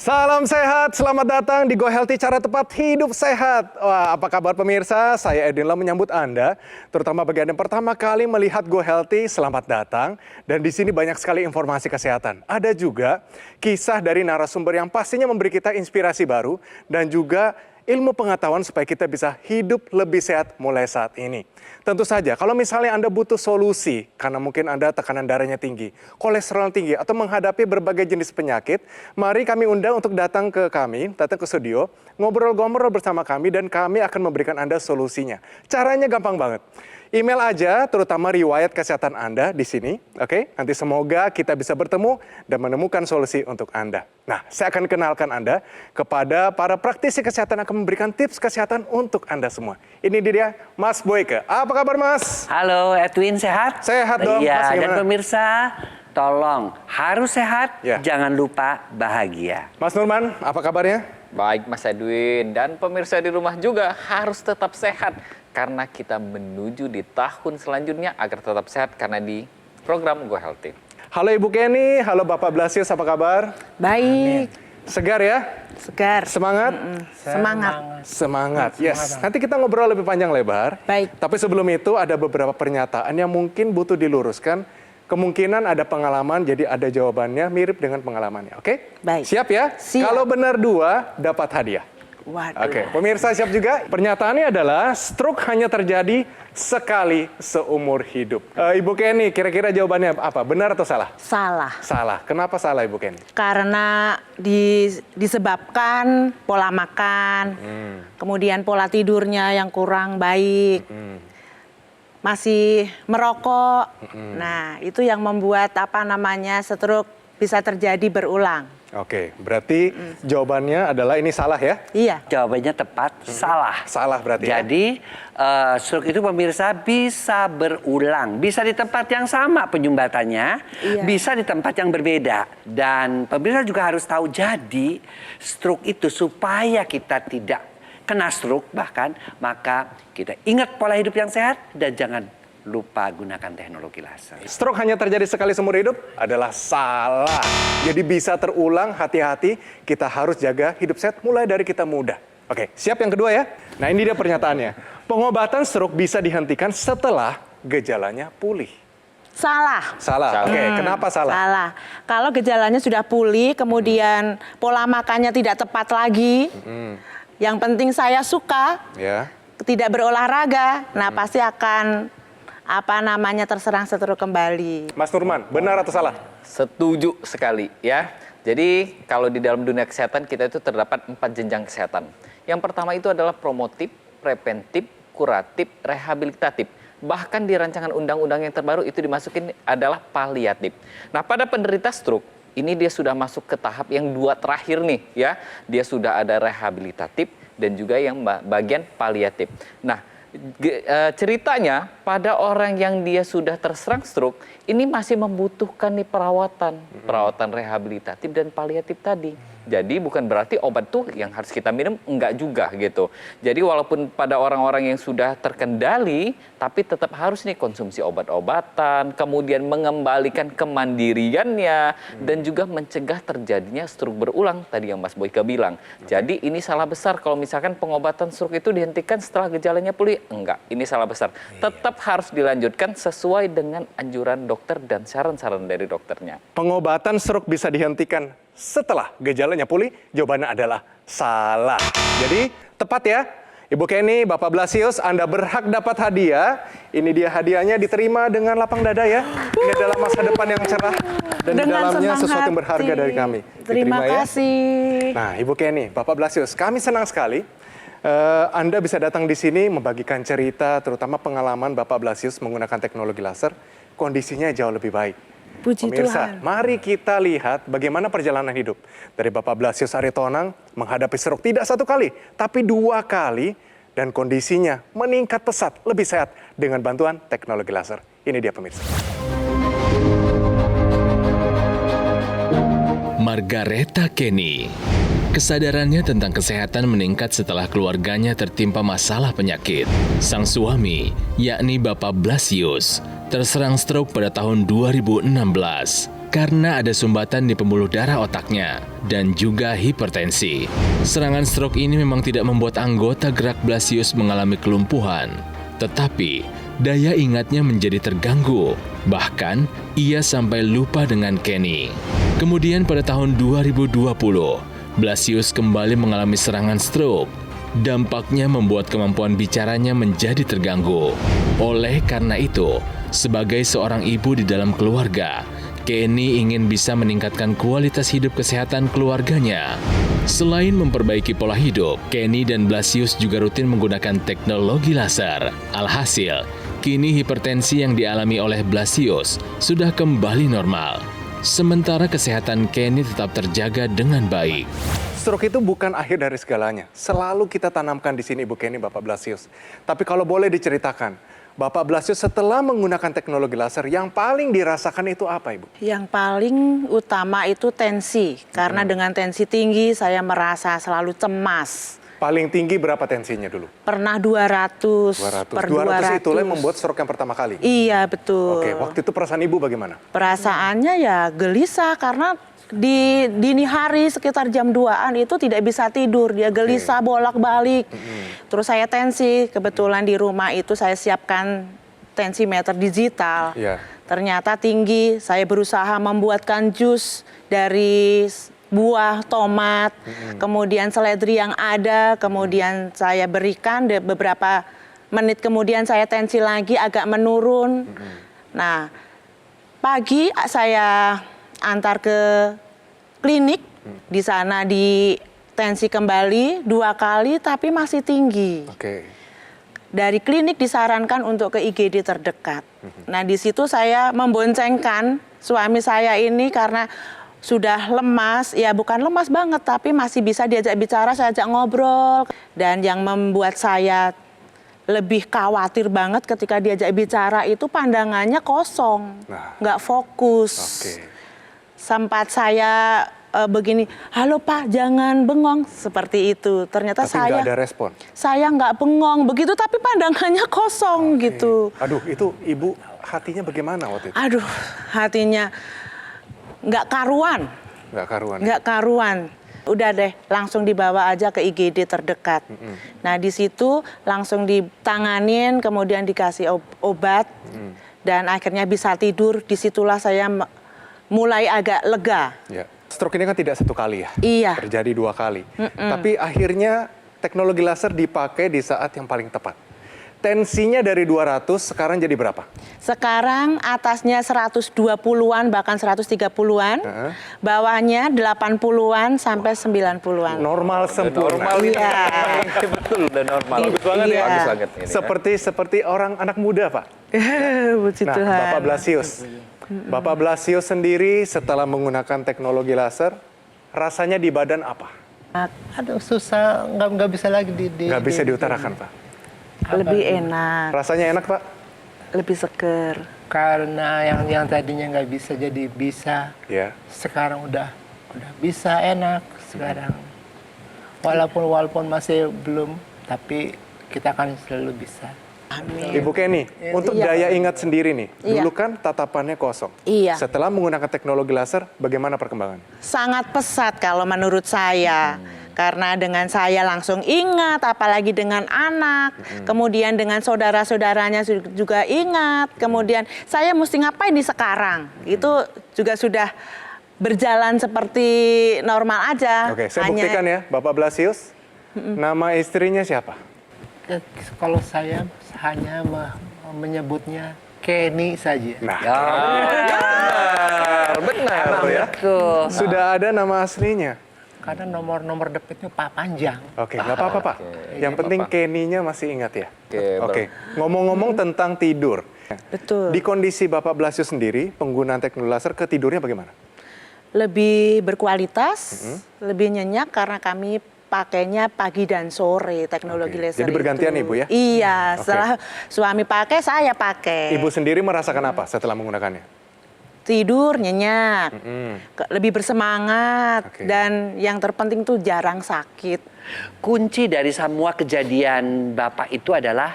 Salam sehat, selamat datang di Go Healthy, cara tepat hidup sehat. Wah, apa kabar pemirsa? Saya Edinla menyambut Anda, terutama bagi Anda yang pertama kali melihat Go Healthy, selamat datang. Dan di sini banyak sekali informasi kesehatan. Ada juga kisah dari narasumber yang pastinya memberi kita inspirasi baru dan juga ilmu pengetahuan supaya kita bisa hidup lebih sehat mulai saat ini. Tentu saja, kalau misalnya Anda butuh solusi, karena mungkin Anda tekanan darahnya tinggi, kolesterol tinggi, atau menghadapi berbagai jenis penyakit, mari kami undang untuk datang ke studio, ngobrol-ngobrol bersama kami, dan kami akan memberikan Anda solusinya. Caranya gampang banget. Email aja, terutama riwayat kesehatan Anda di sini, oke? Nanti semoga kita bisa bertemu dan menemukan solusi untuk Anda. Nah, saya akan kenalkan Anda kepada para praktisi kesehatan yang akan memberikan tips kesehatan untuk Anda semua. Ini dia Mas Boyke. Apa kabar, Mas? Halo, Edwin, sehat? Sehat dong, Iya, Mas, dan gimana? pemirsa, tolong harus sehat, Ya. jangan lupa bahagia. Mas Nurman, apa kabarnya? Baik Mas Edwin, dan pemirsa di rumah juga harus tetap sehat. Karena kita menuju di tahun selanjutnya agar tetap sehat karena di program Go Healthy. Halo Ibu Kenny, halo Bapak Blasius, apa kabar? Baik, Segar ya? segar. Semangat? Semangat. Semangat, yes. Nanti kita ngobrol lebih panjang lebar. Baik. Tapi sebelum itu ada beberapa pernyataan yang mungkin butuh diluruskan. Kemungkinan ada pengalaman, jadi ada jawabannya mirip dengan pengalamannya, oke? Baik. Siap ya? Siap. Kalau benar 2, dapat hadiah. Waduh. Oke, pemirsa siap juga? Pernyataannya adalah stroke hanya terjadi sekali seumur hidup. Ibu Kenny, kira-kira jawabannya apa? Benar atau salah? Salah. Salah. Kenapa salah, Ibu Kenny? Karena disebabkan pola makan, kemudian pola tidurnya yang kurang baik, masih merokok. Nah, itu yang membuat stroke bisa terjadi berulang. Oke, berarti jawabannya adalah ini salah ya? Iya. Jawabannya tepat, salah. Salah berarti ya? Jadi, stroke itu pemirsa bisa berulang. Bisa di tempat yang sama penyumbatannya, Iya. bisa di tempat yang berbeda. Dan pemirsa juga harus tahu, jadi stroke itu supaya kita tidak kena stroke bahkan, maka kita ingat pola hidup yang sehat dan jangan lupa gunakan teknologi laser. Stroke hanya terjadi sekali seumur hidup adalah salah. Jadi bisa terulang, hati-hati. Kita harus jaga hidup sehat mulai dari kita muda. Oke, siap yang kedua ya? Nah ini dia pernyataannya. Pengobatan stroke bisa dihentikan setelah gejalanya pulih. Salah. Salah, oke. Kenapa salah? Salah. Kalau gejalanya sudah pulih, kemudian pola makannya tidak tepat lagi, yang penting saya suka, Ya. tidak berolahraga, nah pasti akan terserang stroke kembali. Mas Nurman, benar atau salah? Setuju sekali ya. Jadi kalau di dalam dunia kesehatan kita itu terdapat 4 jenjang kesehatan. Yang pertama itu adalah promotif, preventif, kuratif, rehabilitatif. Bahkan di rancangan undang-undang yang terbaru itu dimasukin adalah paliatif. Nah, pada penderita stroke ini dia sudah masuk ke tahap yang 2 terakhir nih ya. Dia sudah ada rehabilitatif dan juga yang bagian paliatif. Nah, ceritanya pada orang yang dia sudah terserang stroke ini masih membutuhkan nih perawatan rehabilitatif dan paliatif tadi. Jadi bukan berarti obat tuh yang harus kita minum, enggak juga gitu. Jadi walaupun pada orang-orang yang sudah terkendali, tapi tetap harus nih konsumsi obat-obatan, kemudian mengembalikan kemandiriannya, dan juga mencegah terjadinya stroke berulang, tadi yang Mas Boyke bilang. Jadi ini salah besar kalau misalkan pengobatan stroke itu dihentikan setelah gejalanya pulih. Enggak, ini salah besar. Tetap harus dilanjutkan sesuai dengan anjuran dokter dan saran-saran dari dokternya. Pengobatan stroke bisa dihentikan setelah gejalanya pulih, jawabannya adalah salah. Jadi tepat ya, Ibu Kenny, Bapak Blasius, Anda berhak dapat hadiah. Ini dia hadiahnya, diterima dengan lapang dada ya. Ini adalah masa depan yang cerah dan di Dengan dalamnya senang sesuatu yang hati. berharga dari kami. Terima Diterima ya. kasih. Nah, Ibu Kenny, Bapak Blasius, kami senang sekali Anda bisa datang di sini membagikan cerita, terutama pengalaman Bapak Blasius menggunakan teknologi laser, kondisinya jauh lebih baik. Puji Pemirsa, Tuhan. mari kita lihat bagaimana perjalanan hidup dari Bapak Blasius Aritonang menghadapi stroke tidak 1 kali, tapi 2 kali, dan kondisinya meningkat pesat, lebih sehat dengan bantuan teknologi laser. Ini dia pemirsa. Margaretha Kenny. Kesadarannya tentang kesehatan meningkat setelah keluarganya tertimpa masalah penyakit. Sang suami, yakni Bapak Blasius, terserang stroke pada tahun 2016. karena ada sumbatan di pembuluh darah otaknya dan juga hipertensi. Serangan stroke ini memang tidak membuat anggota gerak Blasius mengalami kelumpuhan, tetapi daya ingatnya menjadi terganggu. Bahkan, ia sampai lupa dengan Kenny. Kemudian pada tahun 2020, Blasius kembali mengalami serangan stroke. Dampaknya membuat kemampuan bicaranya menjadi terganggu. Oleh karena itu, sebagai seorang ibu di dalam keluarga, Kenny ingin bisa meningkatkan kualitas hidup kesehatan keluarganya. Selain memperbaiki pola hidup, Kenny dan Blasius juga rutin menggunakan teknologi laser. Alhasil, kini hipertensi yang dialami oleh Blasius sudah kembali normal. Sementara kesehatan Kenny tetap terjaga dengan baik. Stroke itu bukan akhir dari segalanya. Selalu kita tanamkan di sini Ibu Kenny, Bapak Blasius. Tapi kalau boleh diceritakan, Bapak Blasius setelah menggunakan teknologi laser yang paling dirasakan itu apa, Ibu? Yang paling utama itu tensi, karena dengan tensi tinggi saya merasa selalu cemas. Paling tinggi berapa tensinya dulu? Pernah 200, 200. per 200 itulah 200. yang membuat stroke yang pertama kali? Iya, betul. Oke, waktu itu perasaan Ibu bagaimana? Perasaannya ya gelisah karena di dini hari sekitar jam 2-an itu tidak bisa tidur, dia gelisah bolak-balik. Terus saya tensi, kebetulan di rumah itu saya siapkan tensimeter digital. Iya. Ternyata tinggi, saya berusaha membuatkan jus dari buah, tomat, kemudian seledri yang ada, kemudian saya berikan beberapa menit kemudian saya tensi lagi agak menurun. Nah, pagi saya antar ke klinik, di sana di tensi kembali 2 kali tapi masih tinggi. Oke. Dari klinik disarankan untuk ke IGD terdekat. Nah, di situ saya memboncengkan suami saya ini karena sudah lemas, ya bukan lemas banget tapi masih bisa diajak bicara, saya ajak ngobrol. Dan yang membuat saya lebih khawatir banget ketika diajak bicara itu pandangannya kosong, nggak fokus. Oke. Sempat saya begini, halo Pak, jangan bengong, seperti itu. Ternyata Tapi saya nggak ada respon? Saya nggak bengong begitu, tapi pandangannya kosong gitu. Aduh, itu Ibu hatinya bagaimana waktu itu? Aduh, hatinya nggak karuan, Nggak karuan. nggak karuan. Udah deh, langsung dibawa aja ke IGD terdekat. Nah, di situ langsung ditanganin, kemudian dikasih obat, dan akhirnya bisa tidur. Disitulah saya mulai agak lega. Ya. Stroke ini kan tidak 1 kali ya? Iya. Terjadi 2 kali. Tapi akhirnya teknologi laser dipakai di saat yang paling tepat. Tensinya dari 200 sekarang jadi berapa? Sekarang atasnya 120-an, bahkan 130-an. Bawahnya 80-an sampai 90-an. Normal sempurna. Normal gitu. Iya. Betul, udah normal. Bagus banget ya. Iya. Bagus banget ini. Seperti orang anak muda, Pak. Puji Nah, Tuhan. Bapak Blasius. Bapak Blasius sendiri setelah menggunakan teknologi laser, rasanya di badan apa? Aduh susah, nggak bisa lagi Nggak bisa diutarakan, Pak. Lebih enak, Rasanya enak, Pak? lebih seger. karena yang tadinya nggak bisa jadi bisa. Ya. Sekarang udah bisa enak sekarang. Walaupun masih belum, tapi kita kan selalu bisa. Ibu Kenny, untuk daya ingat sendiri nih, Iya. dulu kan tatapannya kosong. Iya. Setelah menggunakan teknologi laser, bagaimana perkembangan? Sangat pesat kalau menurut saya. Karena dengan saya langsung ingat, apalagi dengan anak, kemudian dengan saudara-saudaranya juga ingat, kemudian saya mesti ngapain di sekarang. Itu juga sudah berjalan seperti normal aja. Oke, saya buktikan ya, Bapak Blasius. Nama istrinya siapa? Dan kalau saya hanya menyebutnya Kenny saja. Nah, Benar ya. Betul. sudah ada nama aslinya. Karena nomor debitnya panjang. Oke, nggak apa-apa, Pak. Yang penting Kenny-nya masih ingat ya. Oke, Oke, ngomong-ngomong tentang tidur. Betul. Di kondisi Bapak Blasius sendiri, penggunaan teknologi laser ke tidurnya bagaimana? Lebih berkualitas, lebih nyenyak karena kami pakainya pagi dan sore teknologi Oke. laser. Jadi bergantian itu. Ibu ya? Iya, Oke. setelah suami pakai, saya pakai. Ibu sendiri merasakan apa setelah menggunakannya? Tidur nyenyak, lebih bersemangat, Oke. dan yang terpenting tuh jarang sakit. Kunci dari semua kejadian Bapak itu adalah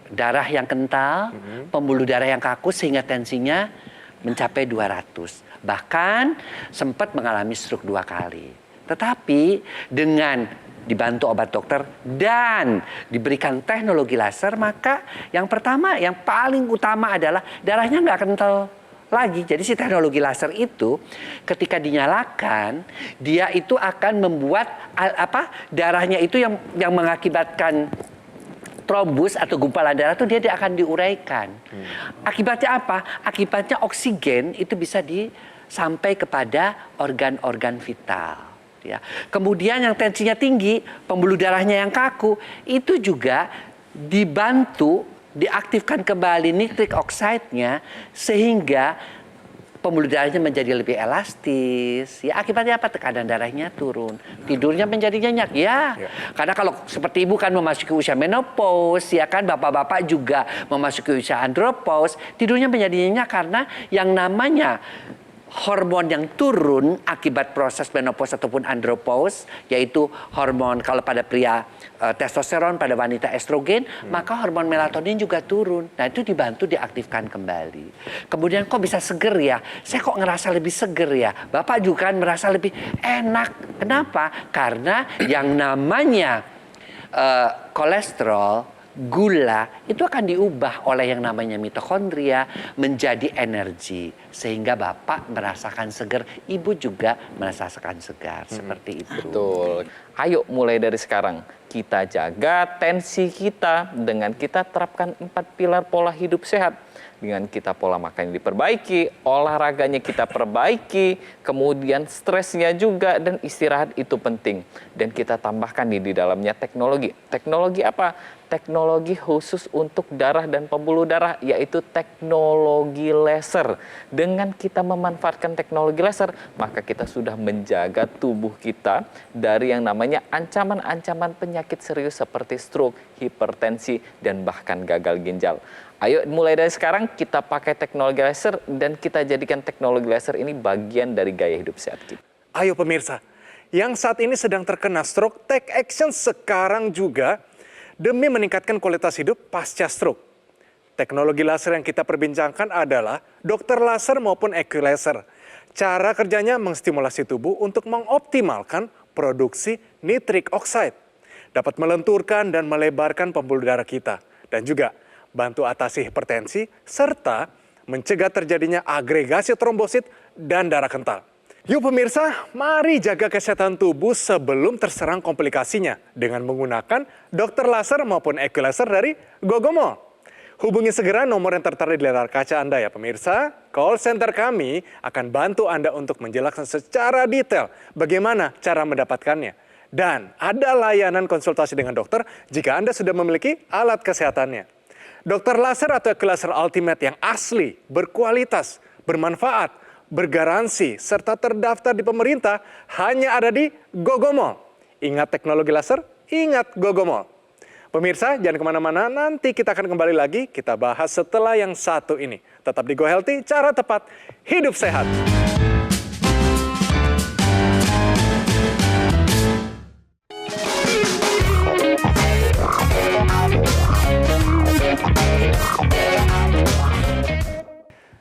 darah yang kental, pembuluh darah yang kaku sehingga tensinya mencapai 200. Bahkan sempat mengalami stroke 2 kali. Tetapi dengan dibantu obat dokter dan diberikan teknologi laser, maka yang pertama, yang paling utama adalah darahnya nggak kental lagi. Jadi si teknologi laser itu ketika dinyalakan, dia itu akan membuat darahnya itu yang mengakibatkan trombus atau gumpalan darah itu dia akan diuraikan. Akibatnya apa? Akibatnya oksigen itu bisa sampai kepada organ-organ vital. Ya. Kemudian yang tensinya tinggi, pembuluh darahnya yang kaku, itu juga dibantu diaktifkan kembali nitric oxide-nya sehingga pembuluh darahnya menjadi lebih elastis. Ya, akibatnya apa? Tekanan darahnya turun, tidurnya menjadi nyenyak. Ya. Karena kalau seperti ibu kan memasuki usia menopause, ya kan, bapak-bapak juga memasuki usia andropause, tidurnya menjadi nyenyak karena yang namanya hormon yang turun akibat proses menopause ataupun andropause, yaitu hormon kalau pada pria testosteron, pada wanita estrogen, maka hormon melatonin juga turun. Nah, itu dibantu diaktifkan kembali. Kemudian kok bisa seger ya? Saya kok ngerasa lebih seger ya? Bapak juga kan merasa lebih enak. Kenapa? Karena yang namanya kolesterol, gula itu akan diubah oleh yang namanya mitokondria menjadi energi sehingga bapak merasakan segar, ibu juga merasakan segar seperti itu. Betul. Ayo mulai dari sekarang kita jaga tensi kita dengan kita terapkan 4 pilar pola hidup sehat. Dengan kita pola makan diperbaiki, olahraganya kita perbaiki, kemudian stresnya juga dan istirahat itu penting. Dan kita tambahkan di dalamnya teknologi. Teknologi apa? Teknologi khusus untuk darah dan pembuluh darah, yaitu teknologi laser. Dengan kita memanfaatkan teknologi laser, maka kita sudah menjaga tubuh kita dari yang namanya ancaman-ancaman penyakit serius seperti stroke, hipertensi, dan bahkan gagal ginjal. Ayo mulai dari sekarang kita pakai teknologi laser dan kita jadikan teknologi laser ini bagian dari gaya hidup sehat kita. Ayo pemirsa, yang saat ini sedang terkena stroke, take action sekarang juga demi meningkatkan kualitas hidup pasca stroke. Teknologi laser yang kita perbincangkan adalah dokter laser maupun EQ laser. Cara kerjanya menstimulasi tubuh untuk mengoptimalkan produksi nitric oxide. Dapat melenturkan dan melebarkan pembuluh darah kita. Dan juga bantu atasi hipertensi, serta mencegah terjadinya agregasi trombosit dan darah kental. Yuk pemirsa, mari jaga kesehatan tubuh sebelum terserang komplikasinya dengan menggunakan dokter laser maupun EQ laser dari Gogomol. Hubungi segera nomor yang tertera di layar kaca Anda ya pemirsa. Call center kami akan bantu Anda untuk menjelaskan secara detail bagaimana cara mendapatkannya. Dan ada layanan konsultasi dengan dokter jika Anda sudah memiliki alat kesehatannya. Dokter laser atau EQ laser ultimate yang asli, berkualitas, bermanfaat, bergaransi, serta terdaftar di pemerintah hanya ada di Gogomol. Ingat teknologi laser, ingat Gogomol. Pemirsa, jangan kemana-mana, nanti kita akan kembali lagi, kita bahas setelah yang satu ini. Tetap di Go Healthy, cara tepat, hidup sehat.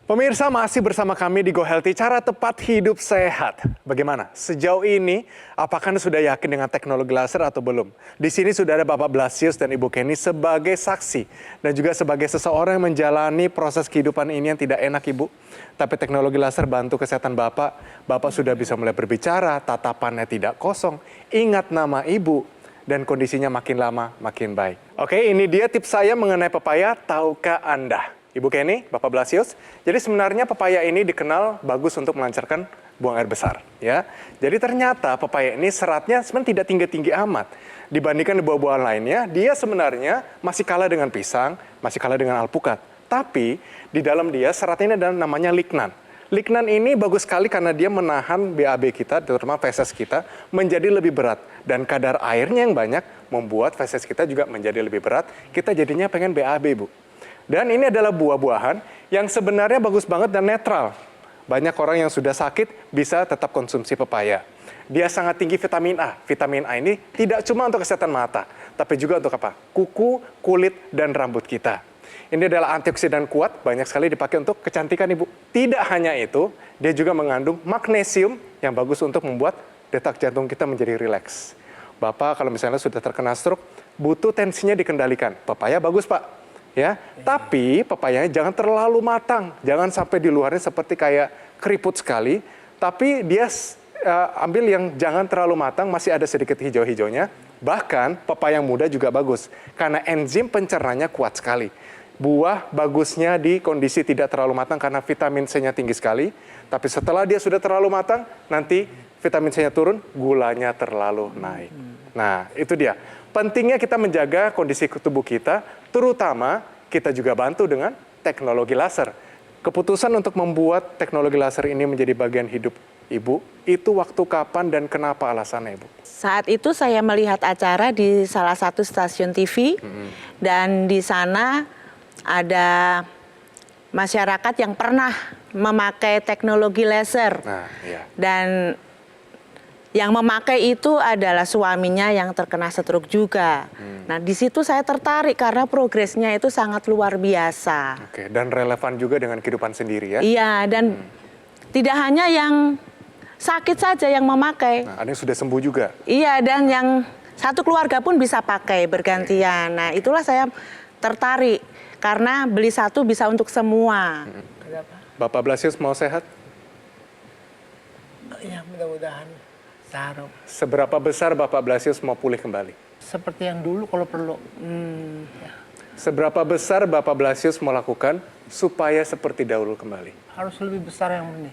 Pemirsa, masih bersama kami di Go Healthy, cara tepat hidup sehat. Bagaimana? Sejauh ini, apakah Anda sudah yakin dengan teknologi laser atau belum? Di sini sudah ada Bapak Blasius dan Ibu Kenny sebagai saksi. Dan juga sebagai seseorang yang menjalani proses kehidupan ini yang tidak enak, Ibu. Tapi teknologi laser bantu kesehatan Bapak. Bapak sudah bisa mulai berbicara, tatapannya tidak kosong. Ingat nama Ibu. Dan kondisinya makin lama makin baik. Oke, ini dia tips saya mengenai pepaya. Tahukah Anda? Ibu Kenny, Bapak Blasius, jadi sebenarnya pepaya ini dikenal bagus untuk melancarkan buang air besar. Ya. Jadi ternyata pepaya ini seratnya sebenarnya tidak tinggi-tinggi amat. Dibandingkan buah-buahan lainnya, dia sebenarnya masih kalah dengan pisang, masih kalah dengan alpukat. Tapi di dalam dia seratnya ini adalah namanya lignan. Lignan ini bagus sekali karena dia menahan BAB kita, terutama feses kita, menjadi lebih berat. Dan kadar airnya yang banyak membuat feses kita juga menjadi lebih berat. Kita jadinya pengen BAB, Bu. Dan ini adalah buah-buahan yang sebenarnya bagus banget dan netral. Banyak orang yang sudah sakit bisa tetap konsumsi pepaya. Dia sangat tinggi vitamin A. Vitamin A ini tidak cuma untuk kesehatan mata, tapi juga untuk apa? Kuku, kulit, dan rambut kita. Ini adalah antioksidan kuat, banyak sekali dipakai untuk kecantikan Ibu. Tidak hanya itu, dia juga mengandung magnesium yang bagus untuk membuat detak jantung kita menjadi rileks. Bapak kalau misalnya sudah terkena stroke, butuh tensinya dikendalikan. Pepaya bagus Pak, ya. Tapi pepayanya jangan terlalu matang, jangan sampai di luarnya seperti kayak keriput sekali. Tapi dia ambil yang jangan terlalu matang, masih ada sedikit hijau-hijaunya. Bahkan pepaya yang muda juga bagus, karena enzim pencernanya kuat sekali. Buah bagusnya di kondisi tidak terlalu matang karena vitamin C-nya tinggi sekali. Tapi setelah dia sudah terlalu matang, nanti vitamin C-nya turun, gulanya terlalu naik. Nah, itu dia. Pentingnya kita menjaga kondisi tubuh kita, terutama kita juga bantu dengan teknologi laser. Keputusan untuk membuat teknologi laser ini menjadi bagian hidup Ibu, itu waktu kapan dan kenapa alasannya Ibu? Saat itu saya melihat acara di salah satu stasiun TV dan di sana ada masyarakat yang pernah memakai teknologi laser. Nah, iya. Dan yang memakai itu adalah suaminya yang terkena stroke juga. Nah, di situ saya tertarik karena progresnya itu sangat luar biasa. Oke, dan relevan juga dengan kehidupan sendiri ya? Iya, dan tidak hanya yang sakit saja yang memakai. Nah, ada yang sudah sembuh juga? Iya, dan yang satu keluarga pun bisa pakai bergantian. Nah, itulah saya tertarik karena beli satu bisa untuk semua. Bapak Blasius mau sehat? Ya mudah-mudahan seharap Seberapa besar Bapak Blasius mau pulih kembali? seperti yang dulu kalau perlu. Seberapa besar Bapak Blasius mau lakukan supaya seperti dahulu kembali? Harus lebih besar yang ini.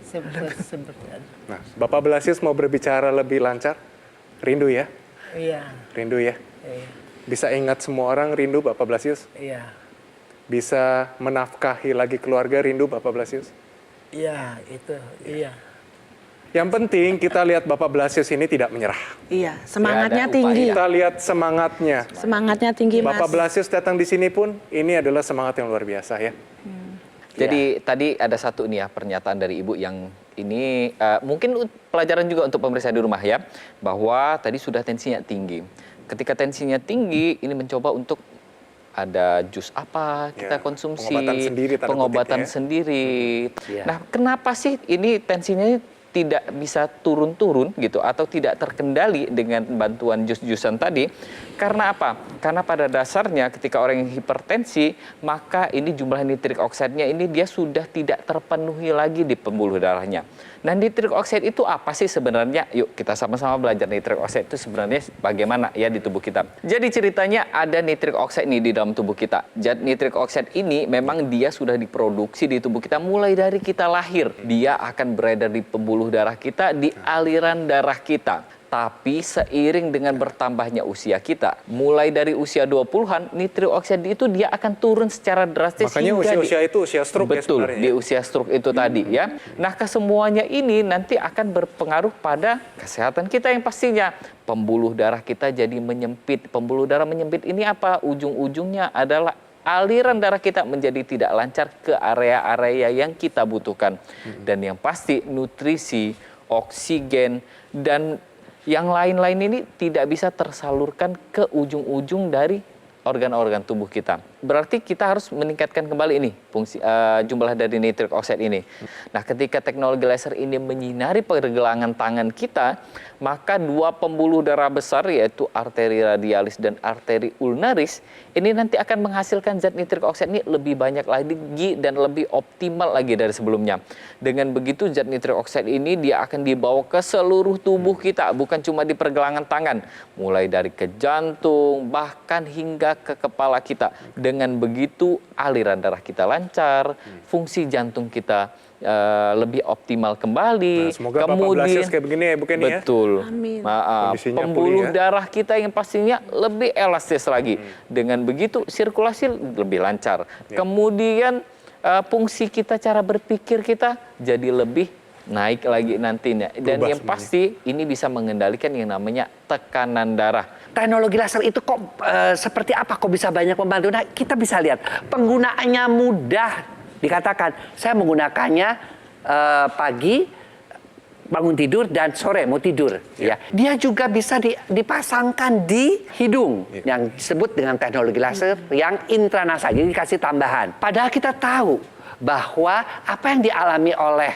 Seperti ada. Nah, Bapak Blasius mau berbicara lebih lancar? Rindu ya? Iya, Rindu ya? iya, Bisa ingat semua orang rindu Bapak Blasius? iya. Bisa menafkahi lagi keluarga rindu Bapak Blasius? Iya, itu, iya. Yang penting kita lihat Bapak Blasius ini tidak menyerah. Iya, semangatnya ada tinggi. Kita lihat semangatnya. Semangatnya tinggi, Mas. Bapak Blasius datang di sini pun ini adalah semangat yang luar biasa ya. Jadi tadi ada satu nih ya pernyataan dari Ibu yang ini mungkin pelajaran juga untuk pemirsa di rumah ya, bahwa tadi sudah tensinya tinggi. Ketika tensinya tinggi, ini mencoba untuk ada jus apa kita Ya, konsumsi, pengobatan sendiri, tanda pengobatan kutip ya. sendiri. Ya. Nah, kenapa sih ini tensinya tidak bisa turun-turun gitu atau tidak terkendali dengan bantuan jus-jusan tadi? Karena apa? Karena pada dasarnya ketika orang yang hipertensi, maka ini jumlah nitrik oksidnya ini dia sudah tidak terpenuhi lagi di pembuluh darahnya. Nah, nitrik oksid itu apa sih sebenarnya? Yuk kita sama-sama belajar nitrik oksid itu sebenarnya bagaimana ya di tubuh kita. Jadi ceritanya ada nitrik oksid nih di dalam tubuh kita. Jadi nitrik oksid ini memang dia sudah diproduksi di tubuh kita mulai dari kita lahir. Dia akan beredar di pembuluh darah kita, di aliran darah kita. Tapi seiring dengan bertambahnya usia kita, mulai dari usia 20-an, nitrik oksid itu dia akan turun secara drastis. Makanya hingga usia-usia itu usia stroke ya betul, sebenarnya. di usia stroke itu tadi ya. Nah, kesemuanya ini nanti akan berpengaruh pada kesehatan kita yang pastinya. Pembuluh darah kita jadi menyempit. Pembuluh darah menyempit ini apa? Ujung-ujungnya adalah aliran darah kita menjadi tidak lancar ke area-area yang kita butuhkan. Dan yang pasti nutrisi, oksigen, dan yang lain-lain ini tidak bisa tersalurkan ke ujung-ujung dari organ-organ tubuh kita. Berarti kita harus meningkatkan kembali ini fungsi jumlah dari nitrik oksid ini. Nah, ketika teknologi laser ini menyinari pergelangan tangan kita, maka dua pembuluh darah besar yaitu arteri radialis dan arteri ulnaris ini nanti akan menghasilkan zat nitrik oksid ini lebih banyak lagi dan lebih optimal lagi dari sebelumnya. Dengan begitu zat nitrik oksid ini dia akan dibawa ke seluruh tubuh kita, bukan cuma di pergelangan tangan, mulai dari ke jantung bahkan hingga ke kepala kita. Dengan begitu aliran darah kita lancar, fungsi jantung kita lebih optimal kembali. Nah, semoga Bapak Blasius kayak begini ya Bu Kenny ya. Betul. Amin. Kondisinya Pembuluh pulih ya. darah kita yang pastinya lebih elastis lagi. Dengan begitu sirkulasi lebih lancar. Kemudian fungsi kita, cara berpikir kita jadi lebih naik lagi nantinya. Dan Berubah yang semuanya. pasti ini bisa mengendalikan yang namanya tekanan darah. Teknologi laser itu kok seperti apa kok bisa banyak membantu? Nah, kita bisa lihat penggunaannya mudah. Dikatakan saya menggunakannya pagi bangun tidur dan sore mau tidur ya. Dia juga bisa dipasangkan di hidung yang disebut dengan teknologi laser yang intranasal, jadi dikasih tambahan. Padahal kita tahu bahwa apa yang dialami oleh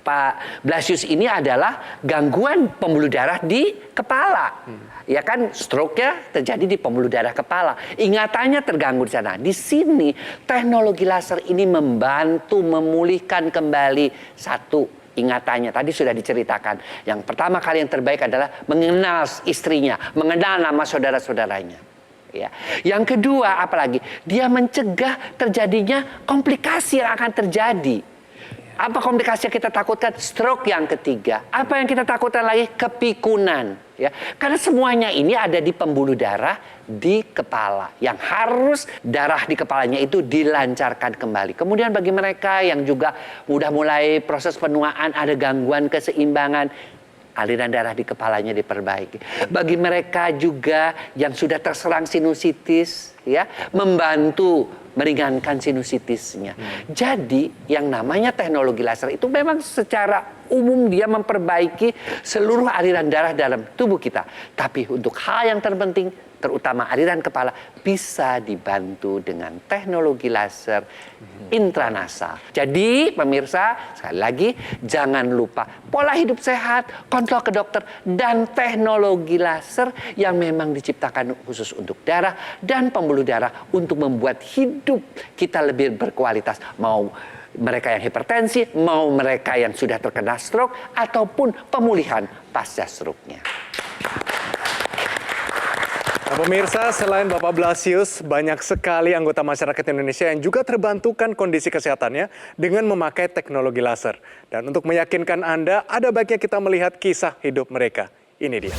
Pak Blasius ini adalah gangguan pembuluh darah di kepala. Ya kan, stroke-nya terjadi di pembuluh darah kepala. Ingatannya terganggu di sana. Di sini teknologi laser ini membantu memulihkan kembali satu ingatannya. Tadi sudah diceritakan. Yang pertama kali yang terbaik adalah mengenal istrinya, mengenal nama saudara-saudaranya. Ya. Yang kedua, apalagi dia mencegah terjadinya komplikasi yang akan terjadi. Apa komplikasi yang kita takutkan? Stroke yang ketiga. Apa yang kita takutkan lagi? Kepikunan. Ya. Karena semuanya ini ada di pembuluh darah di kepala. Yang harus darah di kepalanya itu dilancarkan kembali. Kemudian bagi mereka yang juga udah mulai proses penuaan, ada gangguan keseimbangan, aliran darah di kepalanya diperbaiki. Bagi mereka juga yang sudah terserang sinusitis, ya, membantu meringankan sinusitisnya. Jadi yang namanya teknologi laser itu memang secara umum dia memperbaiki seluruh aliran darah dalam tubuh kita. Tapi untuk hal yang terpenting, terutama aliran kepala, bisa dibantu dengan teknologi laser intranasal. Jadi pemirsa, sekali lagi jangan lupa pola hidup sehat, kontrol ke dokter, dan teknologi laser yang memang diciptakan khusus untuk darah dan pembuluh darah untuk membuat hidup kita lebih berkualitas. Mau mereka yang hipertensi, mau mereka yang sudah terkena stroke, ataupun pemulihan pasca stroke-nya. Nah, pemirsa, selain Bapak Blasius, banyak sekali anggota masyarakat Indonesia yang juga terbantukan kondisi kesehatannya dengan memakai teknologi laser. Dan untuk meyakinkan Anda, ada baiknya kita melihat kisah hidup mereka. Ini dia.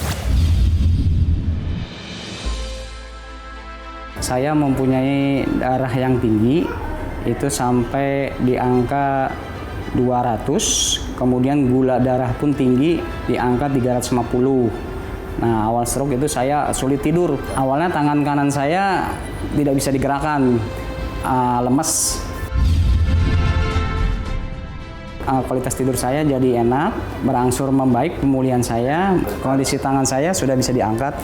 Saya mempunyai darah yang tinggi, itu sampai di angka 200, kemudian gula darah pun tinggi di angka 350. Nah, awal stroke itu saya sulit tidur. Awalnya tangan kanan saya tidak bisa digerakkan, lemes. Kualitas tidur saya jadi enak, berangsur membaik pemulihan saya. Kondisi tangan saya sudah bisa diangkat,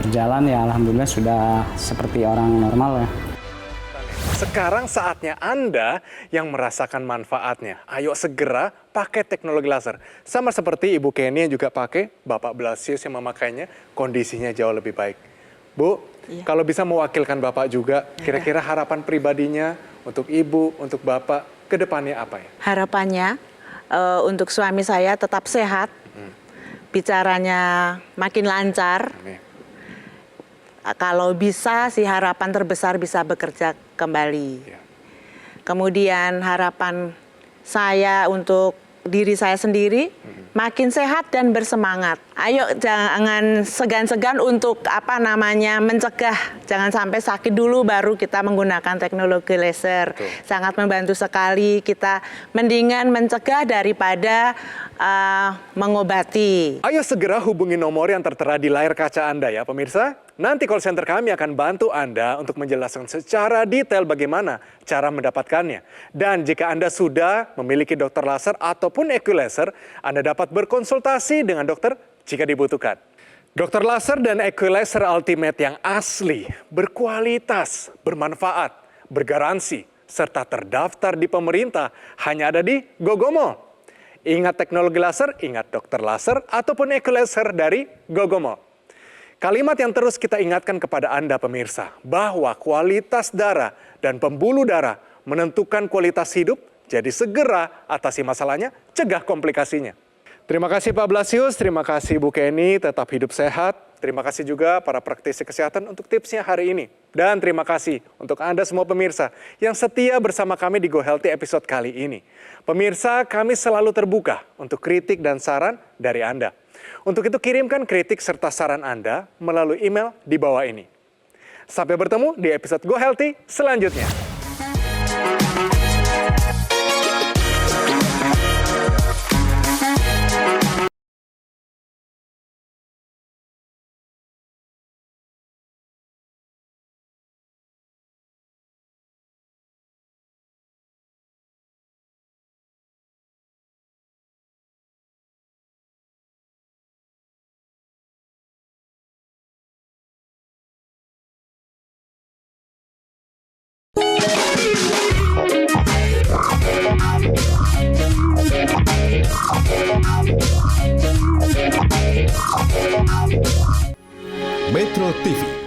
berjalan ya alhamdulillah sudah seperti orang normal ya. Sekarang saatnya Anda yang merasakan manfaatnya. Ayo segera pakai teknologi laser. Sama seperti Ibu Kenny yang juga pakai, Bapak Blasius yang memakainya, kondisinya jauh lebih baik. Bu, kalau bisa mewakilkan Bapak juga, kira-kira harapan pribadinya untuk Ibu, untuk Bapak, ke depannya apa ya? Harapannya untuk suami saya tetap sehat, bicaranya makin lancar. Amin. Kalau bisa sih harapan terbesar bisa bekerja kembali. Ya. Kemudian harapan saya untuk diri saya sendiri makin sehat dan bersemangat. Ayo jangan segan-segan untuk mencegah. Jangan sampai sakit dulu baru kita menggunakan teknologi laser. Betul. Sangat membantu sekali. Kita mendingan mencegah daripada mengobati. Ayo segera hubungi nomor yang tertera di layar kaca Anda ya pemirsa. Nanti call center kami akan bantu Anda untuk menjelaskan secara detail bagaimana cara mendapatkannya. Dan jika Anda sudah memiliki dokter laser ataupun EQ laser, Anda dapat berkonsultasi dengan dokter jika dibutuhkan. Dokter laser dan EQ laser ultimate yang asli, berkualitas, bermanfaat, bergaransi, serta terdaftar di pemerintah hanya ada di Gogomo. Ingat teknologi laser, ingat dokter laser ataupun EQ laser dari Gogomo. Kalimat yang terus kita ingatkan kepada Anda pemirsa, bahwa kualitas darah dan pembuluh darah menentukan kualitas hidup, jadi segera atasi masalahnya, cegah komplikasinya. Terima kasih Pak Blasius, terima kasih Bu Kenny, tetap hidup sehat. Terima kasih juga para praktisi kesehatan untuk tipsnya hari ini. Dan terima kasih untuk Anda semua pemirsa yang setia bersama kami di Go Healthy episode kali ini. Pemirsa, kami selalu terbuka untuk kritik dan saran dari Anda. Untuk itu kirimkan kritik serta saran Anda melalui email di bawah ini. Sampai bertemu di episode Go Healthy selanjutnya. Metro TV